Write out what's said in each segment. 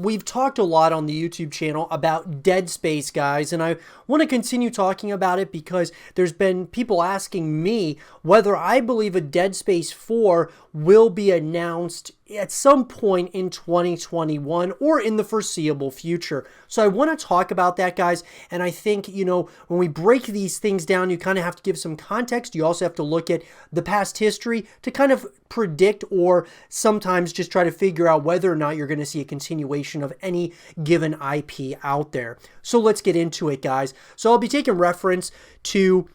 we've talked a lot on the YouTube channel about Dead Space, guys, and I want to continue talking about it because there's been people asking me whether I believe a Dead Space 4 will be announced at some point in 2021 or in the foreseeable future. So I want to talk about that, guys, and I think, when we break these things down, you kind of have to give some context. You also have to look at the past history to kind of predict or sometimes just try to figure out whether or not you're going to see a continuation of any given IP out there. So let's get into it, guys. So I'll be taking reference to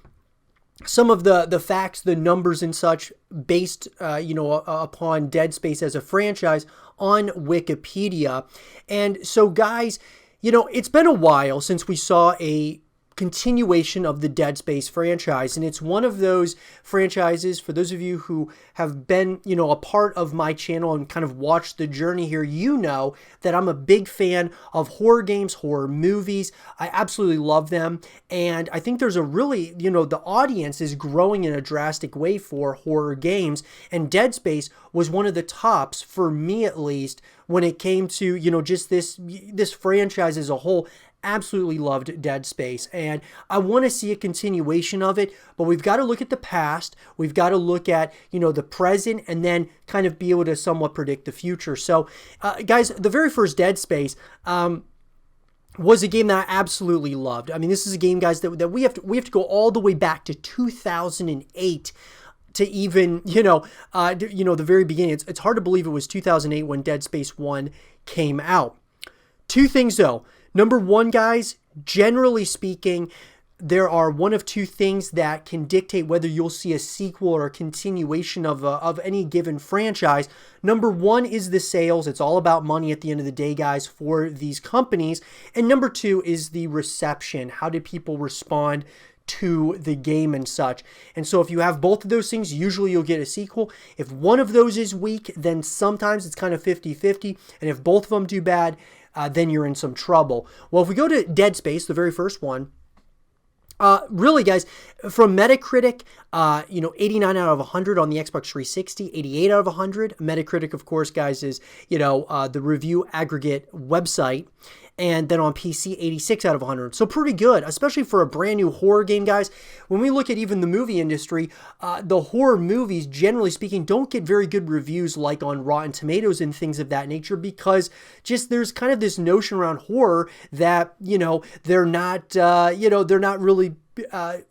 some of the facts, the numbers and such based, upon Dead Space as a franchise on Wikipedia. And so, guys, it's been a while since we saw a continuation of the Dead Space franchise, and it's one of those franchises, for those of you who have been a part of my channel and kind of watched the journey here, that I'm a big fan of horror games, horror movies. I absolutely love them, and I think there's a really, the audience is growing in a drastic way for horror games, and Dead Space was one of the tops, for me at least, when it came to just this franchise as a whole. Absolutely loved Dead Space, and I want to see a continuation of it, but we've got to look at the past, we've got to look at the present, and then kind of be able to somewhat predict the future. So guys, the very first Dead Space was a game that I absolutely loved. I mean, this is a game, guys, that we have to go all the way back to 2008 to even the very beginning. It's hard to believe it was 2008 when Dead Space 1 came out. Two things though. Number one, guys, generally speaking, there are one of two things that can dictate whether you'll see a sequel or a continuation of any given franchise. Number one is the sales. It's all about money at the end of the day, guys, for these companies. And number two is the reception. How did people respond to the game and such? And so if you have both of those things, usually you'll get a sequel. If one of those is weak, then sometimes it's kind of 50-50. And if both of them do bad, then you're in some trouble. Well, if we go to Dead Space, the very first one, really, guys, from Metacritic, 89 out of 100 on the Xbox 360, 88 out of 100. Metacritic, of course, guys, is, the review aggregate website. And then on PC, 86 out of 100. So pretty good, especially for a brand new horror game, guys. When we look at even the movie industry, the horror movies, generally speaking, don't get very good reviews like on Rotten Tomatoes and things of that nature, because just there's kind of this notion around horror that, they're not really,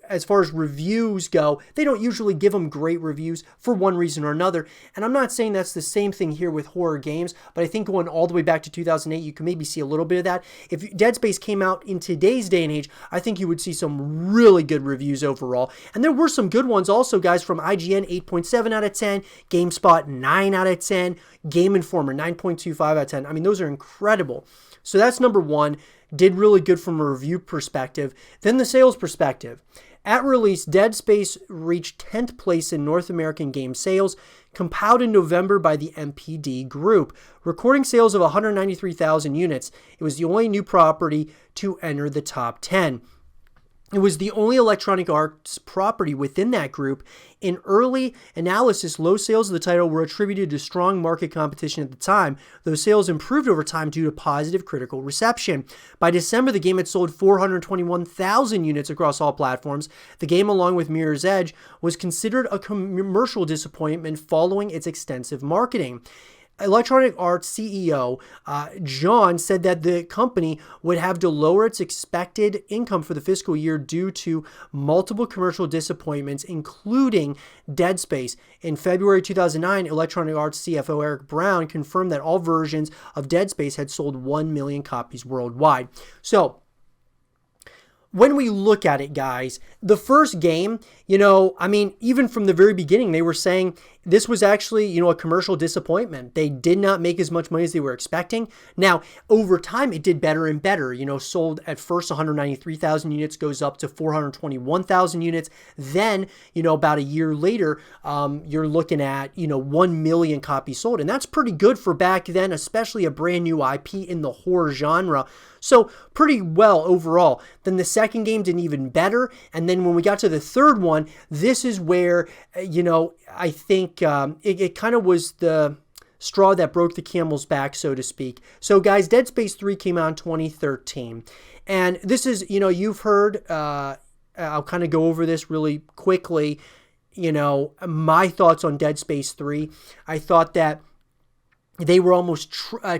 as far as reviews go, they don't usually give them great reviews for one reason or another. And I'm not saying that's the same thing here with horror games, but I think going all the way back to 2008, you can maybe see a little bit of that. If Dead Space came out in today's day and age, I think you would see some really good reviews overall. And there were some good ones also, guys, from IGN, 8.7 out of 10, GameSpot, 9 out of 10, Game Informer, 9.25 out of 10. I mean, those are incredible. So that's number one. Did really good from a review perspective. Then the sales perspective. At release, Dead Space reached 10th place in North American game sales, compiled in November by the NPD Group, recording sales of 193,000 units. It was the only new property to enter the top 10. It was the only Electronic Arts property within that group. In early analysis, low sales of the title were attributed to strong market competition at the time, though sales improved over time due to positive critical reception. By December, the game had sold 421,000 units across all platforms. The game, along with Mirror's Edge, was considered a commercial disappointment following its extensive marketing. Electronic Arts CEO John said that the company would have to lower its expected income for the fiscal year due to multiple commercial disappointments, including Dead Space. In February 2009, Electronic Arts CFO Eric Brown confirmed that all versions of Dead Space had sold 1 million copies worldwide. So, when we look at it, guys, the first game, even from the very beginning, they were saying this was actually, a commercial disappointment. They did not make as much money as they were expecting. Now, over time, it did better and better. Sold at first 193,000 units, goes up to 421,000 units. Then, about a year later, you're looking at, 1 million copies sold. And that's pretty good for back then, especially a brand new IP in the horror genre. So pretty well overall. Then the second game did even better. And then when we got to the third one, this is where, I think it kind of was the straw that broke the camel's back, so to speak. So guys, Dead Space 3 came out in 2013. And this is, you've heard, I'll kind of go over this really quickly, my thoughts on Dead Space 3. I thought that they were almost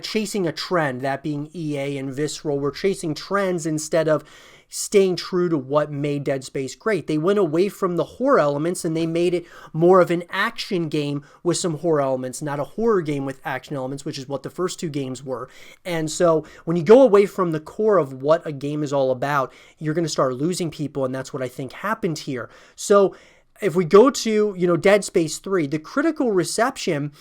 chasing a trend, that being EA and Visceral were chasing trends instead of staying true to what made Dead Space great. They went away from the horror elements and they made it more of an action game with some horror elements, not a horror game with action elements, which is what the first two games were. And so when you go away from the core of what a game is all about, you're going to start losing people, and that's what I think happened here. So if we go to, Dead Space 3, the critical reception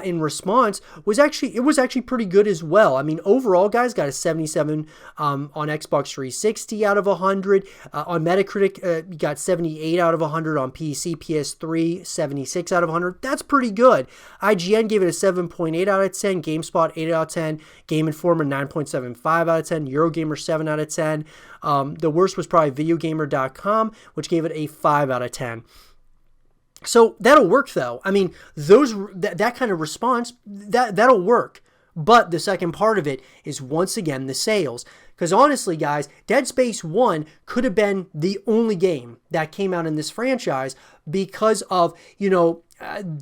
in response was actually pretty good as well. I mean, overall, guys, got a 77 on Xbox 360 out of 100. On Metacritic, you got 78 out of 100 on PC, PS3, 76 out of 100. That's pretty good. IGN gave it a 7.8 out of 10, GameSpot 8 out of 10, Game Informer 9.75 out of 10, Eurogamer 7 out of 10. The worst was probably Videogamer.com, which gave it a 5 out of 10. So that'll work, though. I mean, that kind of response, that'll work. But the second part of it is, once again, the sales. Because honestly, guys, Dead Space 1 could have been the only game that came out in this franchise because of,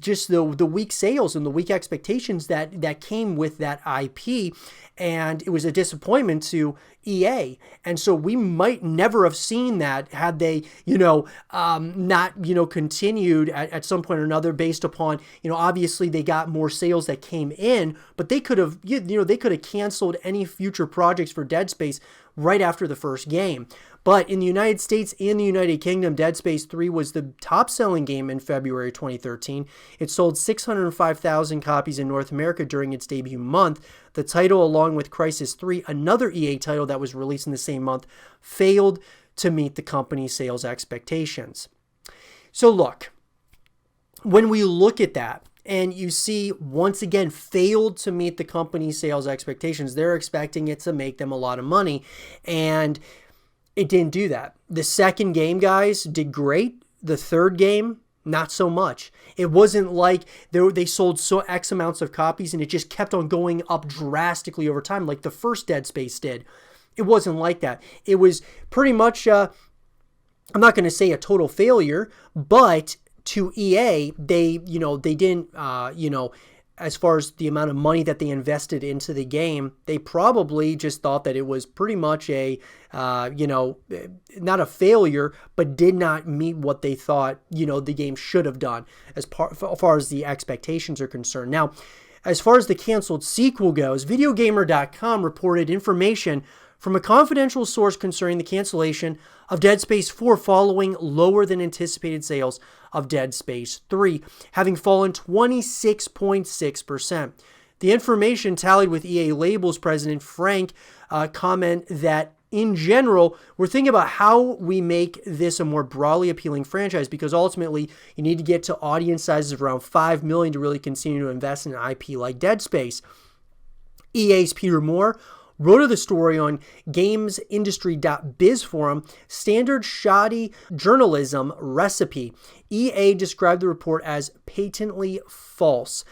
just the weak sales and the weak expectations that came with that IP. And it was a disappointment to EA. And so we might never have seen that had they, not, continued at some point or another based upon, obviously they got more sales that came in, but they could have, they could have canceled any future projects for Dead Space right after the first game. But in the United States and the United Kingdom, Dead Space 3 was the top-selling game in February 2013. It sold 605,000 copies in North America during its debut month. The title, along with Crysis 3, another EA title that was released in the same month, failed to meet the company's sales expectations. So look, when we look at that, and you see, once again, failed to meet the company's sales expectations, they're expecting it to make them a lot of money, and it didn't do that. The second game, guys, did great. The third game, not so much. It wasn't like they sold so X amounts of copies and it just kept on going up drastically over time like the first Dead Space did. It wasn't like that. It was pretty much, I'm not going to say a total failure, but to EA, they didn't, as far as the amount of money that they invested into the game, they probably just thought that it was pretty much a, not a failure, but did not meet what they thought, the game should have done as far as the expectations are concerned. Now, as far as the canceled sequel goes, Videogamer.com reported information from a confidential source concerning the cancellation of Dead Space 4 following lower than anticipated sales of Dead Space 3, having fallen 26.6%. The information tallied with EA Labels president Frank comment that, in general, we're thinking about how we make this a more broadly appealing franchise, because ultimately you need to get to audience sizes of around 5 million to really continue to invest in an IP like Dead Space. EA's Peter Moore wrote of the story on GamesIndustry.biz forum, Standard Shoddy Journalism Recipe. EA described the report as patently false.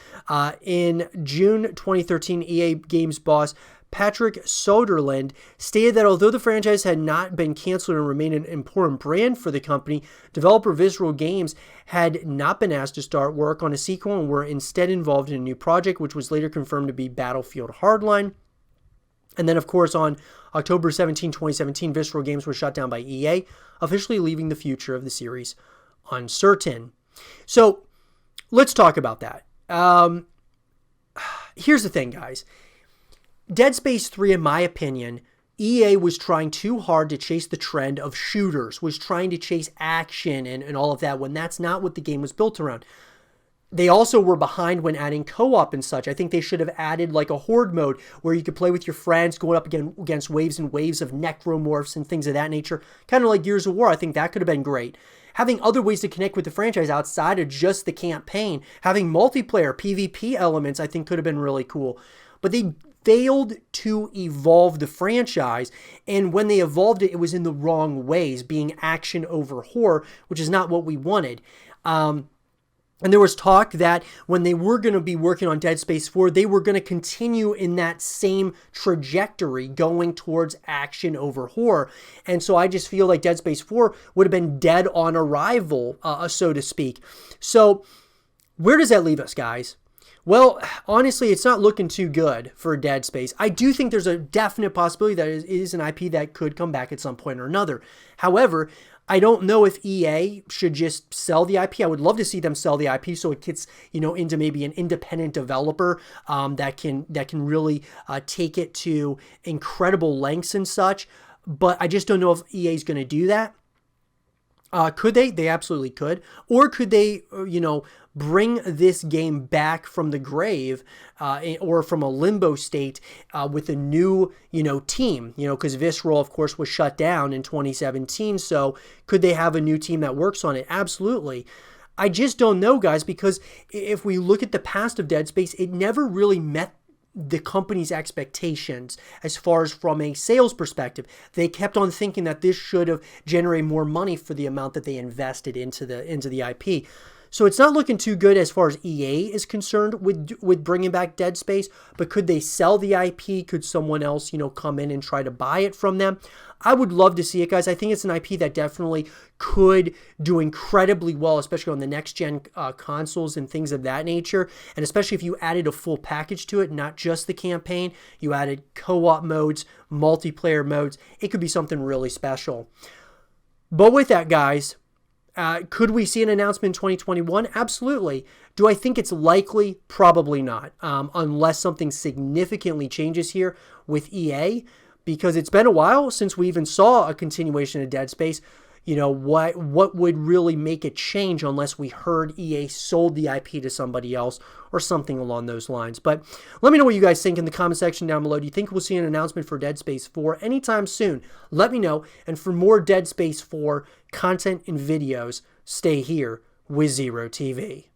In June 2013, EA Games boss Patrick Soderlund stated that although the franchise had not been canceled and remained an important brand for the company, developer Visceral Games had not been asked to start work on a sequel and were instead involved in a new project, which was later confirmed to be Battlefield Hardline. And then, of course, on October 17, 2017, Visceral Games was shut down by EA, officially leaving the future of the series uncertain. So, let's talk about that. Here's the thing, guys. Dead Space 3, in my opinion, EA was trying too hard to chase the trend of shooters, was trying to chase action and all of that, when that's not what the game was built around. They also were behind when adding co-op and such. I think they should have added like a horde mode where you could play with your friends going up against waves and waves of necromorphs and things of that nature. Kind of like Gears of War. I think that could have been great. Having other ways to connect with the franchise outside of just the campaign. Having multiplayer, PvP elements, I think could have been really cool. But they failed to evolve the franchise, and when they evolved it, it was in the wrong ways, being action over horror, which is not what we wanted. And there was talk that when they were going to be working on Dead Space 4, they were going to continue in that same trajectory going towards action over horror. And so I just feel like Dead Space 4 would have been dead on arrival, so to speak. So where does that leave us, guys? Well, honestly, it's not looking too good for Dead Space. I do think there's a definite possibility that it is an IP that could come back at some point or another. However, I don't know if EA should just sell the IP. I would love to see them sell the IP so it gets, into maybe an independent developer that can really take it to incredible lengths and such. But I just don't know if EA is going to do that. Could they? They absolutely could. Or could they, bring this game back from the grave or from a limbo state with a new, team, because Visceral, of course, was shut down in 2017. So could they have a new team that works on it? Absolutely. I just don't know, guys, because if we look at the past of Dead Space, it never really met the company's expectations as far as from a sales perspective. They kept on thinking that this should have generated more money for the amount that they invested into the IP. So it's not looking too good as far as EA is concerned with bringing back Dead Space, but could they sell the IP? Could someone else, come in and try to buy it from them? I would love to see it, guys. I think it's an IP that definitely could do incredibly well, especially on the next-gen consoles and things of that nature, and especially if you added a full package to it, not just the campaign. You added co-op modes, multiplayer modes. It could be something really special. But with that, guys, could we see an announcement in 2021? Absolutely. Do I think it's likely? Probably not, unless something significantly changes here with EA, because it's been a while since we even saw a continuation of Dead Space. What would really make it change unless we heard EA sold the IP to somebody else or something along those lines? But let me know what you guys think in the comment section down below. Do you think we'll see an announcement for Dead Space 4 anytime soon? Let me know. And for more Dead Space 4 content and videos, stay here with Zero TV.